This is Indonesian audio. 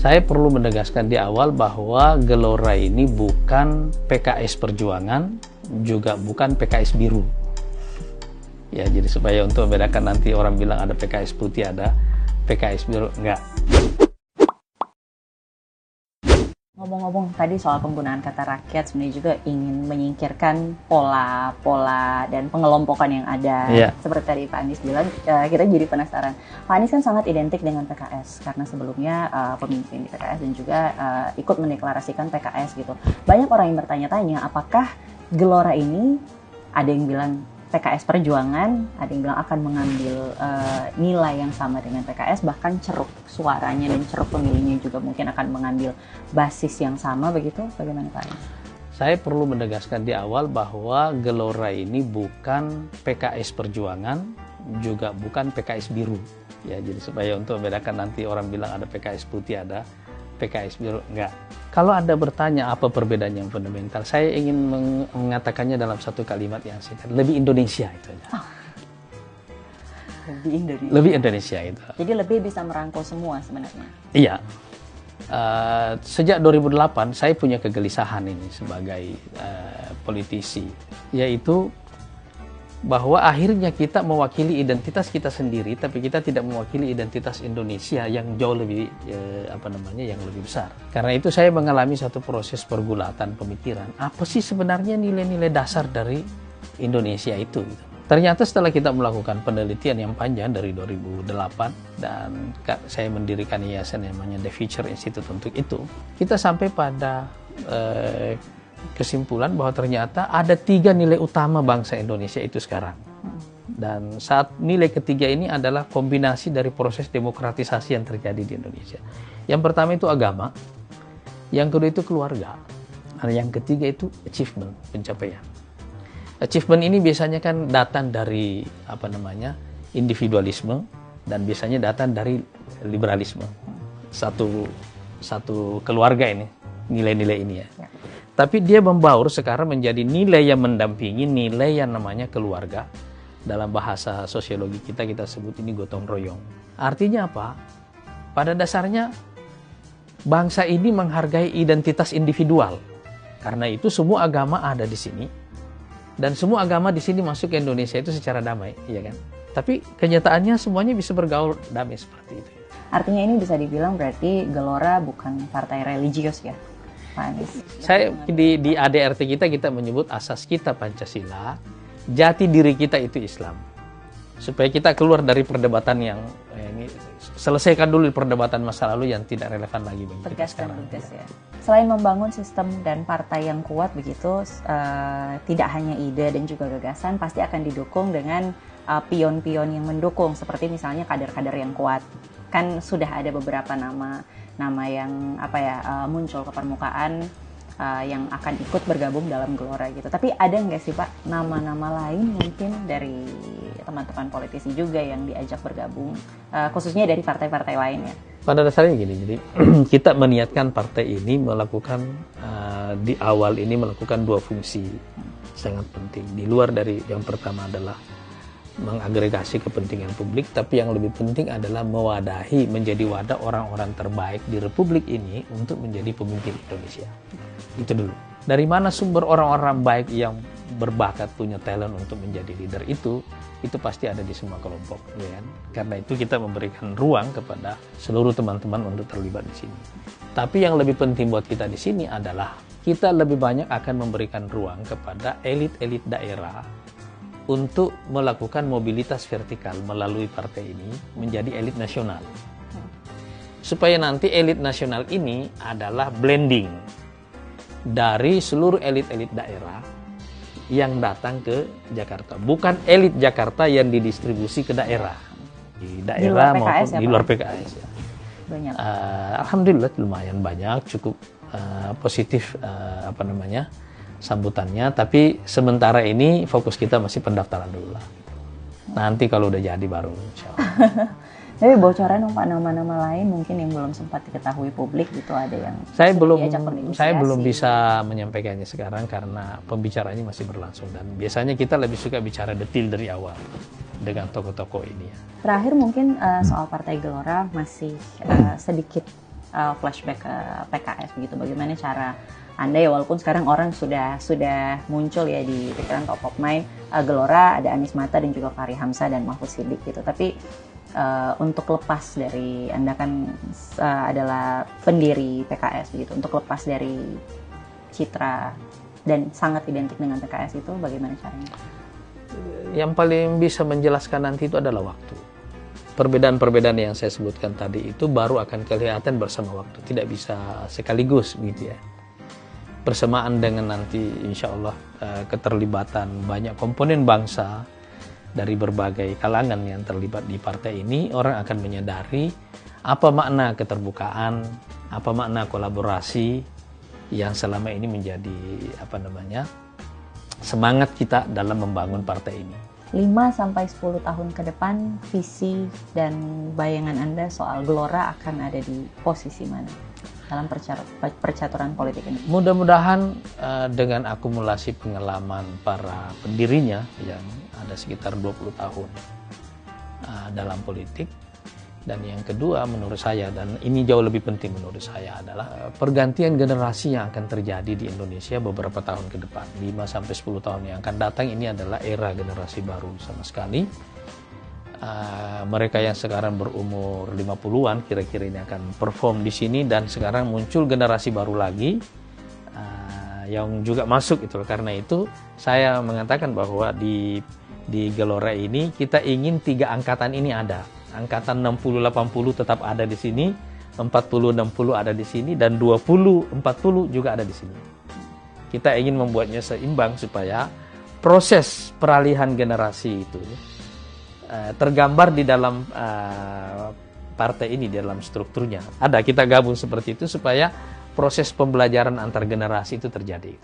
Saya perlu menegaskan di awal bahwa Gelora ini bukan PKS Perjuangan, juga bukan PKS Biru. Ya, jadi supaya untuk membedakan nanti orang bilang ada PKS putih, ada PKS biru, enggak. Ngomong-ngomong tadi soal penggunaan kata rakyat, sebenarnya juga ingin menyingkirkan pola-pola dan pengelompokan yang ada. Seperti tadi Pak Anies bilang, kita jadi penasaran. Pak Anies kan sangat identik dengan PKS, karena sebelumnya pemimpin di PKS dan juga ikut mendeklarasikan PKS gitu. Banyak orang yang bertanya-tanya, apakah Gelora ini, ada yang bilang PKS Perjuangan, ada yang bilang akan mengambil nilai yang sama dengan PKS, bahkan ceruk suaranya dan ceruk pemilihnya juga mungkin akan mengambil basis yang sama, begitu? Bagaimana Pak Anies? Saya perlu menegaskan di awal bahwa Gelora ini bukan PKS Perjuangan, juga bukan PKS Biru. Ya, jadi supaya untuk membedakan nanti orang bilang ada PKS putih, ada PKS Biru, enggak. Kalau Anda bertanya apa perbedaan yang fundamental, saya ingin mengatakannya dalam satu kalimat yang singkat, lebih Indonesia itu aja. Lebih Indonesia. Lebih Indonesia itu. Jadi lebih bisa merangkul semua sebenarnya. Iya. Sejak 2008 saya punya kegelisahan ini sebagai politisi, yaitu bahwa akhirnya kita mewakili identitas kita sendiri, tapi kita tidak mewakili identitas Indonesia yang jauh lebih yang lebih besar. Karena itu saya mengalami satu proses pergulatan pemikiran. Apa sih sebenarnya nilai-nilai dasar dari Indonesia itu? Gitu. Ternyata setelah kita melakukan penelitian yang panjang dari 2008 dan saya mendirikan yayasan yang namanya The Future Institute untuk itu, kita sampai pada kesimpulan bahwa ternyata ada 3 nilai utama bangsa Indonesia itu sekarang. Dan saat nilai ketiga ini adalah kombinasi dari proses demokratisasi yang terjadi di Indonesia. Yang pertama itu agama, yang kedua itu keluarga, dan yang ketiga itu achievement, pencapaian. Achievement ini biasanya kan datang dari individualisme dan biasanya datang dari liberalisme. Satu keluarga ini, nilai-nilai ini ya. Tapi dia membaur sekarang menjadi nilai yang mendampingi nilai yang namanya keluarga. Dalam bahasa sosiologi kita sebut ini gotong royong. Artinya apa? Pada dasarnya bangsa ini menghargai identitas individual. Karena itu semua agama ada di sini. Dan semua agama di sini masuk ke Indonesia itu secara damai, ya kan? Tapi kenyataannya semuanya bisa bergaul damai seperti itu. Artinya ini bisa dibilang berarti Gelora bukan partai religius ya? Saya di ADRT kita menyebut asas kita Pancasila, jati diri kita itu Islam. Supaya kita keluar dari perdebatan yang ini, selesaikan dulu perdebatan masa lalu yang tidak relevan lagi bagi kita sekarang. Tegas ya. Selain membangun sistem dan partai yang kuat begitu, tidak hanya ide dan juga gagasan, pasti akan didukung dengan pion-pion yang mendukung, seperti misalnya kader-kader yang kuat. Kan sudah ada beberapa nama yang muncul ke permukaan yang akan ikut bergabung dalam Gelora gitu. Tapi ada nggak sih Pak nama-nama lain mungkin dari teman-teman politisi juga yang diajak bergabung, khususnya dari partai-partai lain ya? Pada dasarnya gini, jadi kita meniatkan partai ini melakukan di awal ini melakukan 2 fungsi sangat penting. Di luar dari yang pertama adalah mengagregasi kepentingan publik, tapi yang lebih penting adalah mewadahi, menjadi wadah orang-orang terbaik di Republik ini untuk menjadi pemimpin Indonesia. Itu dulu. Dari mana sumber orang-orang baik yang berbakat, punya talent untuk menjadi leader itu pasti ada di semua kelompok, ya kan? Karena itu kita memberikan ruang kepada seluruh teman-teman untuk terlibat di sini. Tapi yang lebih penting buat kita di sini adalah kita lebih banyak akan memberikan ruang kepada elit-elit daerah untuk melakukan mobilitas vertikal melalui partai ini menjadi elit nasional. Supaya nanti elit nasional ini adalah blending dari seluruh elit-elit daerah yang datang ke Jakarta. Bukan elit Jakarta yang didistribusi ke daerah. Di daerah maupun di luar PKS. Ya. Banyak. Alhamdulillah lumayan banyak, cukup positif sambutannya, tapi sementara ini fokus kita masih pendaftaran dulu lah. Nanti kalau udah jadi baru insya Allah. Tapi bocoran dong Pak, nama-nama lain mungkin yang belum sempat diketahui publik gitu, ada yang saya belum bisa menyampaikannya sekarang karena pembicaraannya masih berlangsung dan biasanya kita lebih suka bicara detail dari awal dengan tokoh-tokoh ini. Terakhir mungkin soal Partai Gelora masih sedikit flashback ke PKS begitu. Bagaimana cara Anda ya, walaupun sekarang orang sudah muncul ya di pikiran top of mind, Gelora ada Anies Mata dan juga Fahri Hamzah dan Mahfud Siddiq gitu. Tapi untuk lepas dari, Anda kan adalah pendiri PKS begitu, untuk lepas dari citra dan sangat identik dengan PKS itu, bagaimana caranya? Yang paling bisa menjelaskan nanti itu adalah waktu. Perbedaan-perbedaan yang saya sebutkan tadi itu baru akan kelihatan bersama waktu, tidak bisa sekaligus gitu ya. Bersamaan dengan nanti insya Allah keterlibatan banyak komponen bangsa dari berbagai kalangan yang terlibat di partai ini, orang akan menyadari apa makna keterbukaan, apa makna kolaborasi yang selama ini menjadi semangat kita dalam membangun partai ini. 5-10 tahun ke depan, visi dan bayangan Anda soal Gelora akan ada di posisi mana dalam percaturan politik ini? Mudah-mudahan dengan akumulasi pengalaman para pendirinya yang ada sekitar 20 tahun dalam politik. Dan yang kedua menurut saya, dan ini jauh lebih penting menurut saya, adalah pergantian generasi yang akan terjadi di Indonesia beberapa tahun ke depan. 5-10 tahun yang akan datang ini adalah era generasi baru sama sekali. Mereka yang sekarang berumur 50-an kira-kira ini akan perform di sini, dan sekarang muncul generasi baru lagi yang juga masuk itu. Karena itu saya mengatakan bahwa di Gelora ini kita ingin 3 angkatan ini ada. Angkatan 60-80 tetap ada di sini, 40-60 ada di sini, dan 20-40 juga ada di sini. Kita ingin membuatnya seimbang supaya proses peralihan generasi itu tergambar di dalam partai ini, di dalam strukturnya. Ada, kita gabung seperti itu supaya proses pembelajaran antar generasi itu terjadi.